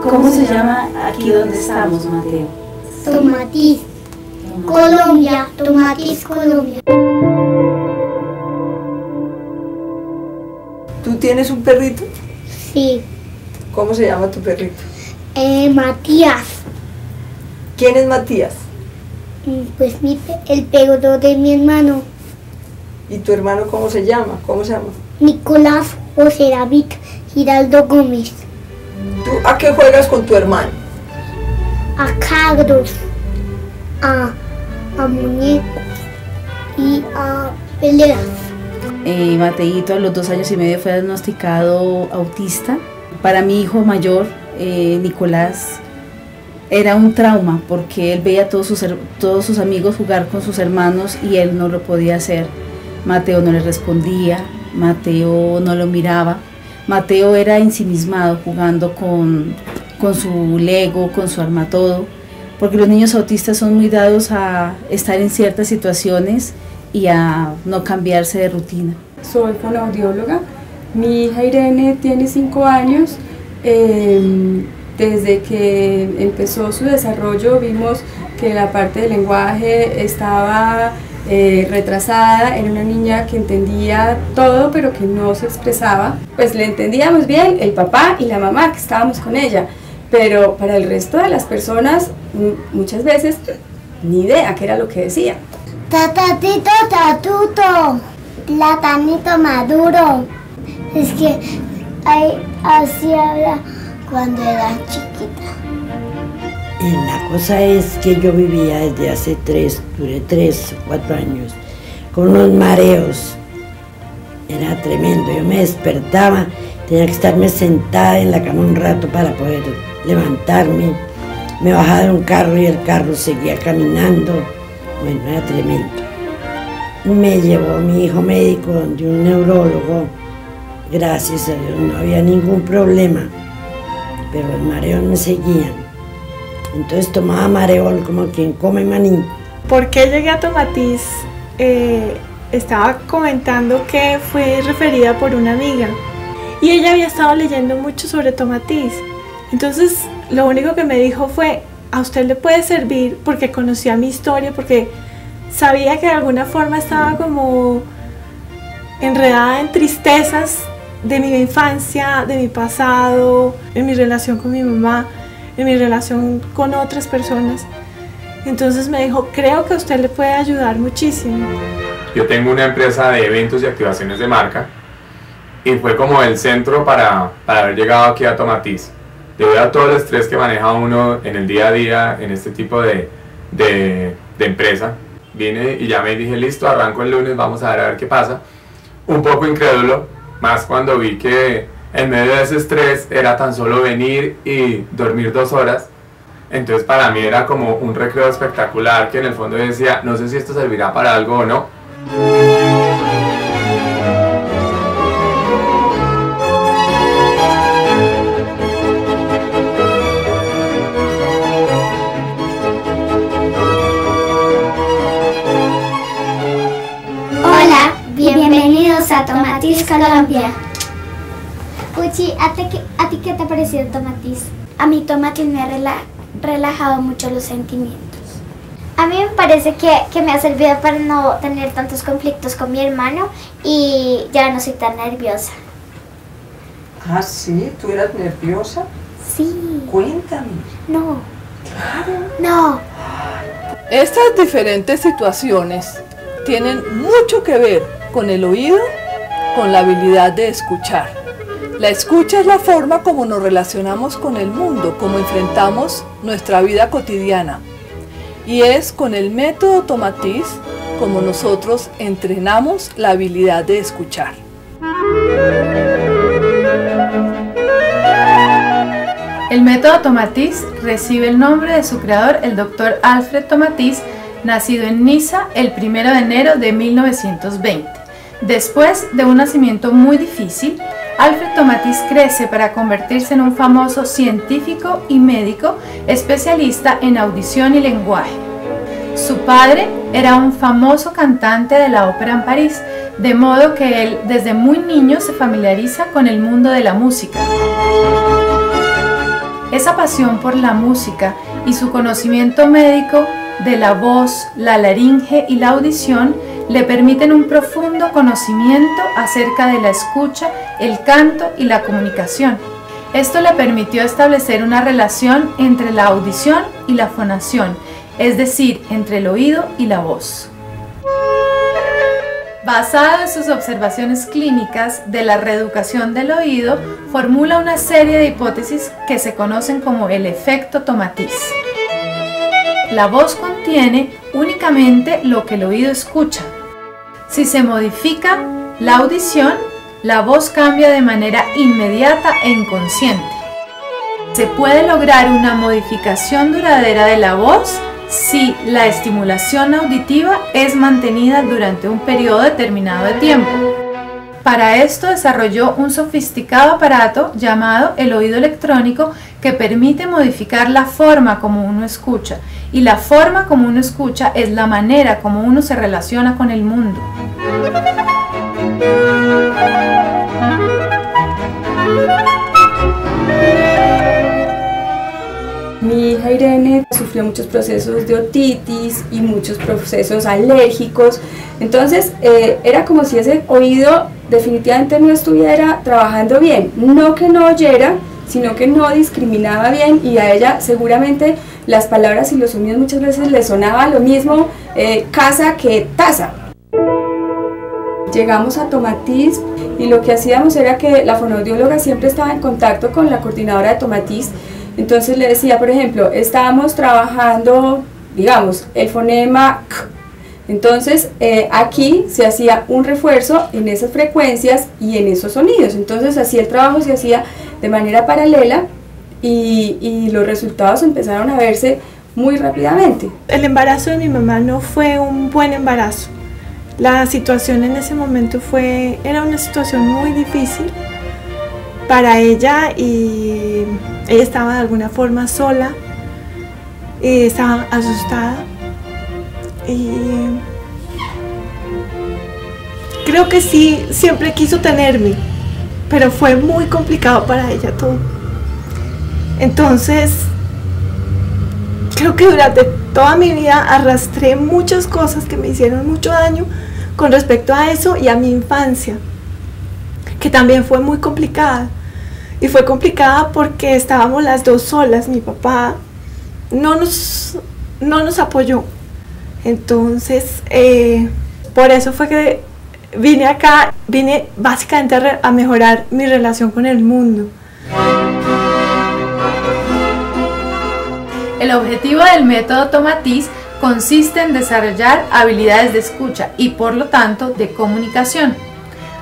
¿Cómo se llama aquí donde estamos, Mateo? Tomatís, Colombia, Tomatís, Colombia. ¿Tú tienes un perrito? Sí, ¿Cómo se llama tu perrito? Matías. ¿Quién es Matías? Pues el perro de mi hermano, ¿Y tu hermano cómo se llama? ¿Cómo se llama? Nicolás José David Giraldo Gómez. ¿Tú a qué juegas con tu hermano? A carros, a muñecos y a peleas. Mateito a los 2 años y medio fue diagnosticado autista. Para mi hijo mayor, Nicolás, era un trauma porque él veía a todos sus amigos jugar con sus hermanos y él no lo podía hacer. Mateo no le respondía, Mateo no lo miraba. Mateo era ensimismado jugando con su Lego, con su armatodo, porque los niños autistas son muy dados a estar en ciertas situaciones y a no cambiarse de rutina. Soy fonoaudióloga. Mi hija Irene tiene 5 años. Desde que empezó su desarrollo vimos que la parte del lenguaje estaba retrasada. Era una niña que entendía todo pero que no se expresaba. Pues le entendíamos bien el papá y la mamá que estábamos con ella, pero para el resto de las personas muchas veces ni idea qué era lo que decía. Tatatito tatuto, platanito maduro. Es que así habla cuando era chiquita. La cosa es que yo vivía desde duré 3 o 4 años, con unos mareos. Era tremendo, yo me despertaba, tenía que estarme sentada en la cama un rato para poder levantarme. Me bajaba de un carro y el carro seguía caminando. Bueno, era tremendo. Me llevó mi hijo médico donde un neurólogo. Gracias a Dios no había ningún problema, pero el mareo me seguía. Entonces tomaba mareol como quien come maní. ¿Por qué llegué a Tomatís? Estaba comentando que fue referida por una amiga y ella había estado leyendo mucho sobre Tomatís. Entonces lo único que me dijo fue: a usted le puede servir, porque conocía mi historia, porque sabía que de alguna forma estaba como enredada en tristezas de mi infancia, de mi pasado, en mi relación con mi mamá, en mi relación con otras personas. Entonces me dijo: creo que a usted le puede ayudar muchísimo. Yo tengo una empresa de eventos y activaciones de marca y fue como el centro para haber llegado aquí a Tomatís. Debido a todo el estrés que maneja uno en el día a día en este tipo de empresa, vine y ya me dije: listo, arranco el lunes, vamos a ver qué pasa. Un poco incrédulo, más cuando vi que en medio de ese estrés era tan solo venir y dormir 2 horas. Entonces para mí era como un recreo espectacular, que en el fondo decía: no sé si esto servirá para algo o no. Hola, bienvenidos a Tomatís, Colombia. Uchi, ¿a ti qué te ha parecido Tomatís? A mí Tomatís me ha relajado mucho los sentimientos. A mí me parece que me ha servido para no tener tantos conflictos con mi hermano y ya no soy tan nerviosa. Ah, sí, ¿tú eras nerviosa? Sí. Cuéntame. No. Claro. No. Estas diferentes situaciones tienen mucho que ver con el oído, con la habilidad de escuchar. La escucha es la forma como nos relacionamos con el mundo, como enfrentamos nuestra vida cotidiana. Y es con el método Tomatís como nosotros entrenamos la habilidad de escuchar. El método Tomatís recibe el nombre de su creador, el Dr. Alfred Tomatís, nacido en Niza el 1 de enero de 1920. Después de un nacimiento muy difícil, Alfred Tomatís crece para convertirse en un famoso científico y médico especialista en audición y lenguaje. Su padre era un famoso cantante de la ópera en París, de modo que él desde muy niño se familiariza con el mundo de la música. Esa pasión por la música y su conocimiento médico de la voz, la laringe y la audición le permiten un profundo conocimiento acerca de la escucha, el canto y la comunicación. Esto le permitió establecer una relación entre la audición y la fonación, es decir, entre el oído y la voz. Basado en sus observaciones clínicas de la reeducación del oído, formula una serie de hipótesis que se conocen como el efecto Tomatis. La voz contiene únicamente lo que el oído escucha. Si se modifica la audición, la voz cambia de manera inmediata e inconsciente. Se puede lograr una modificación duradera de la voz si la estimulación auditiva es mantenida durante un periodo determinado de tiempo. Para esto desarrolló un sofisticado aparato llamado el oído electrónico que permite modificar la forma como uno escucha, y la forma como uno escucha es la manera como uno se relaciona con el mundo. Mi hija Irene sufrió muchos procesos de otitis y muchos procesos alérgicos, entonces era como si ese oído definitivamente no estuviera trabajando bien, no que no oyera, sino que no discriminaba bien, y a ella seguramente las palabras y los sonidos muchas veces le sonaba lo mismo casa que taza. Llegamos a Tomatis y lo que hacíamos era que la fonoaudióloga siempre estaba en contacto con la coordinadora de Tomatis. Entonces le decía, por ejemplo, estábamos trabajando, digamos, el fonema K. Entonces aquí se hacía un refuerzo en esas frecuencias y en esos sonidos. Entonces así el trabajo se hacía de manera paralela y los resultados empezaron a verse muy rápidamente. El embarazo de mi mamá no fue un buen embarazo. La situación en ese momento era una situación muy difícil para ella, y ella estaba de alguna forma sola, estaba asustada, y creo que sí, siempre quiso tenerme, pero fue muy complicado para ella todo. Entonces, creo que durante toda mi vida arrastré muchas cosas que me hicieron mucho daño con respecto a eso, y a mi infancia, que también fue muy complicada. Y fue complicada porque estábamos las dos solas. Mi papá no nos apoyó. Entonces, por eso fue que vine acá. Vine básicamente a mejorar mi relación con el mundo. El objetivo del método Tomatis consiste en desarrollar habilidades de escucha y por lo tanto de comunicación.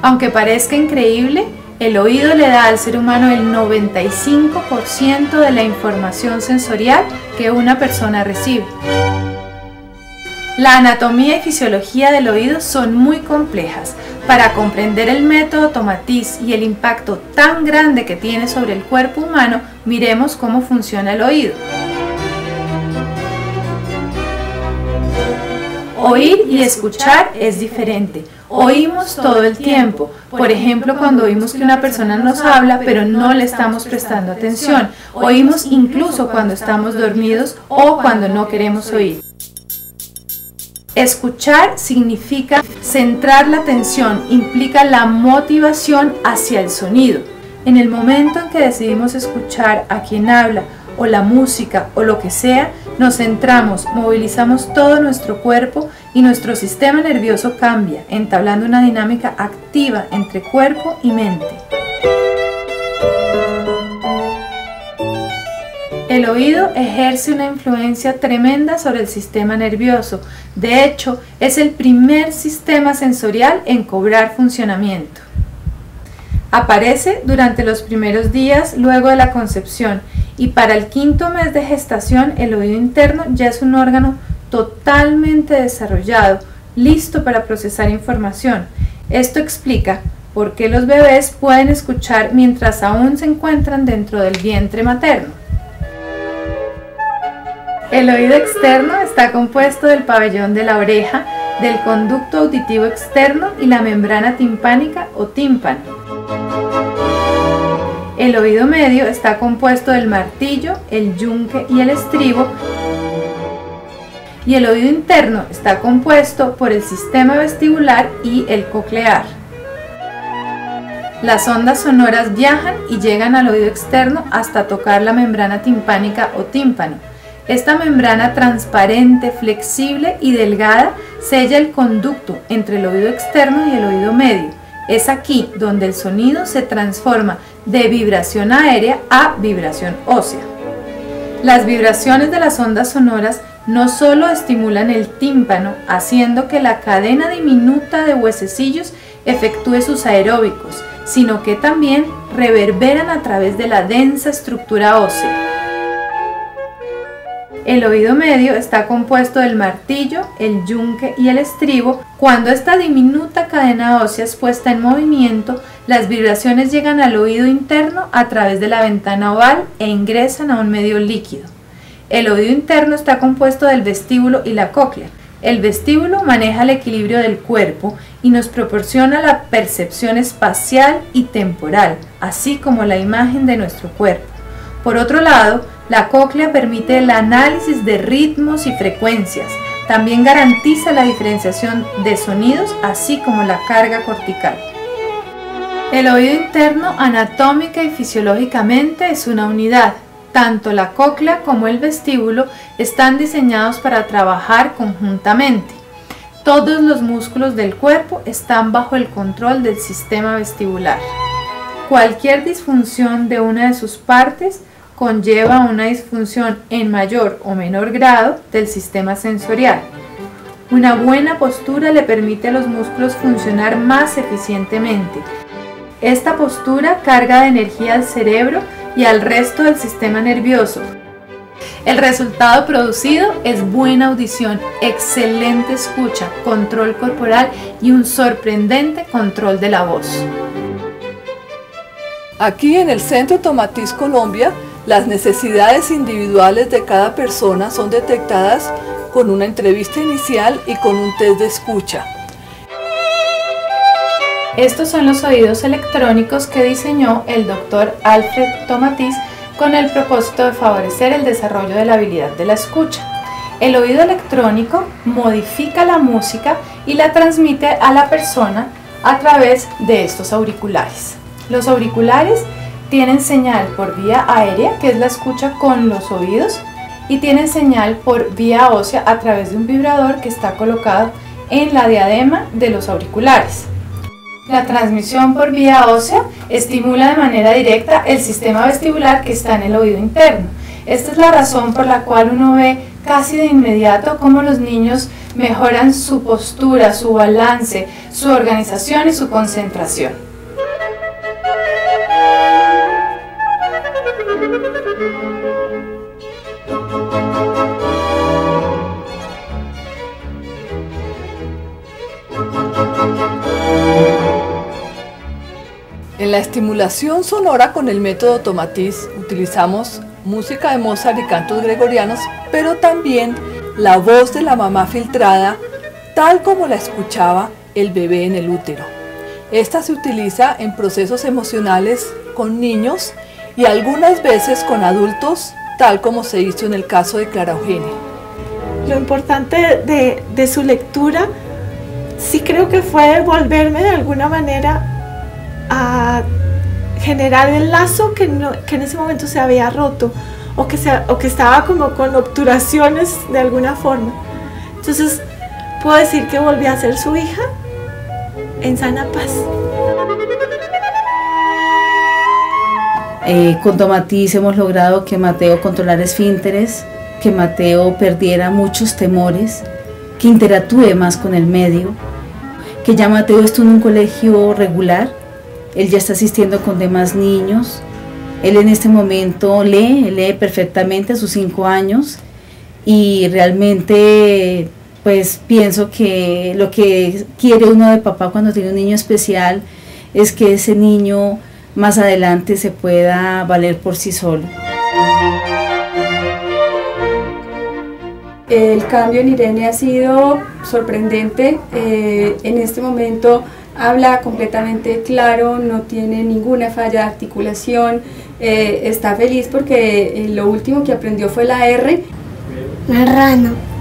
Aunque parezca increíble, el oído le da al ser humano el 95% de la información sensorial que una persona recibe. La anatomía y fisiología del oído son muy complejas. Para comprender el método Tomatis y el impacto tan grande que tiene sobre el cuerpo humano, miremos cómo funciona el oído. Oír y escuchar es diferente. Oímos todo el tiempo. Por ejemplo, cuando oímos que una persona nos habla, pero no le estamos prestando atención. Oímos incluso cuando estamos dormidos o cuando no queremos oír. Escuchar significa centrar la atención, implica la motivación hacia el sonido. En el momento en que decidimos escuchar a quien habla, o la música, o lo que sea, nos centramos, movilizamos todo nuestro cuerpo y nuestro sistema nervioso cambia, entablando una dinámica activa entre cuerpo y mente. El oído ejerce una influencia tremenda sobre el sistema nervioso. De hecho, es el primer sistema sensorial en cobrar funcionamiento. Aparece durante los primeros días luego de la concepción, y para el 5º mes de gestación el oído interno ya es un órgano totalmente desarrollado, listo para procesar información. Esto explica por qué los bebés pueden escuchar mientras aún se encuentran dentro del vientre materno. El oído externo está compuesto del pabellón de la oreja, del conducto auditivo externo y la membrana timpánica o tímpano. El oído medio está compuesto del martillo, el yunque y el estribo. Y el oído interno está compuesto por el sistema vestibular y el coclear. Las ondas sonoras viajan y llegan al oído externo hasta tocar la membrana timpánica o tímpano. Esta membrana transparente, flexible y delgada sella el conducto entre el oído externo y el oído medio. Es aquí donde el sonido se transforma de vibración aérea a vibración ósea. Las vibraciones de las ondas sonoras no solo estimulan el tímpano, haciendo que la cadena diminuta de huesecillos efectúe sus aeróbicos, sino que también reverberan a través de la densa estructura ósea. El oído medio está compuesto del martillo, el yunque y el estribo. Cuando esta diminuta cadena ósea es puesta en movimiento, las vibraciones llegan al oído interno a través de la ventana oval e ingresan a un medio líquido. El oído interno está compuesto del vestíbulo y la cóclea. El vestíbulo maneja el equilibrio del cuerpo y nos proporciona la percepción espacial y temporal, así como la imagen de nuestro cuerpo. Por otro lado, la cóclea permite el análisis de ritmos y frecuencias. También garantiza la diferenciación de sonidos, así como la carga cortical. El oído interno, anatómica y fisiológicamente, es una unidad. Tanto la cóclea como el vestíbulo están diseñados para trabajar conjuntamente. Todos los músculos del cuerpo están bajo el control del sistema vestibular. Cualquier disfunción de una de sus partes conlleva una disfunción en mayor o menor grado del sistema sensorial. Una buena postura le permite a los músculos funcionar más eficientemente. Esta postura carga de energía al cerebro y al resto del sistema nervioso. El resultado producido es buena audición, excelente escucha, control corporal y un sorprendente control de la voz. Aquí en el Centro Tomatiz Colombia, las necesidades individuales de cada persona son detectadas con una entrevista inicial y con un test de escucha. Estos son los oídos electrónicos que diseñó el Dr. Alfred Tomatiz con el propósito de favorecer el desarrollo de la habilidad de la escucha. El oído electrónico modifica la música y la transmite a la persona a través de estos auriculares. Los auriculares tienen señal por vía aérea, que es la escucha con los oídos, y tienen señal por vía ósea a través de un vibrador que está colocado en la diadema de los auriculares. La transmisión por vía ósea estimula de manera directa el sistema vestibular que está en el oído interno. Esta es la razón por la cual uno ve casi de inmediato cómo los niños mejoran su postura, su balance, su organización y su concentración. En la estimulación sonora con el método Tomatiz utilizamos música de Mozart y cantos gregorianos, pero también la voz de la mamá filtrada, tal como la escuchaba el bebé en el útero. Esta se utiliza en procesos emocionales con niños y algunas veces con adultos, tal como se hizo en el caso de Clara Eugenia. Lo importante de su lectura, sí creo que fue volverme de alguna manera a generar el lazo que en ese momento se había roto o que estaba como con obturaciones de alguna forma. Entonces puedo decir que volví a ser su hija en sana paz. Con Tomatiz hemos logrado que Mateo controlara esfínteres, que Mateo perdiera muchos temores, que interactúe más con el medio, que ya Mateo estuvo en un colegio regular. Él ya está asistiendo con demás niños. Él en este momento lee perfectamente a sus 5 años y realmente pues pienso que lo que quiere uno de papá cuando tiene un niño especial es que ese niño más adelante se pueda valer por sí solo. El cambio en Irene ha sido sorprendente. En este momento habla completamente claro, no tiene ninguna falla de articulación, está feliz porque lo último que aprendió fue la R. Marrano.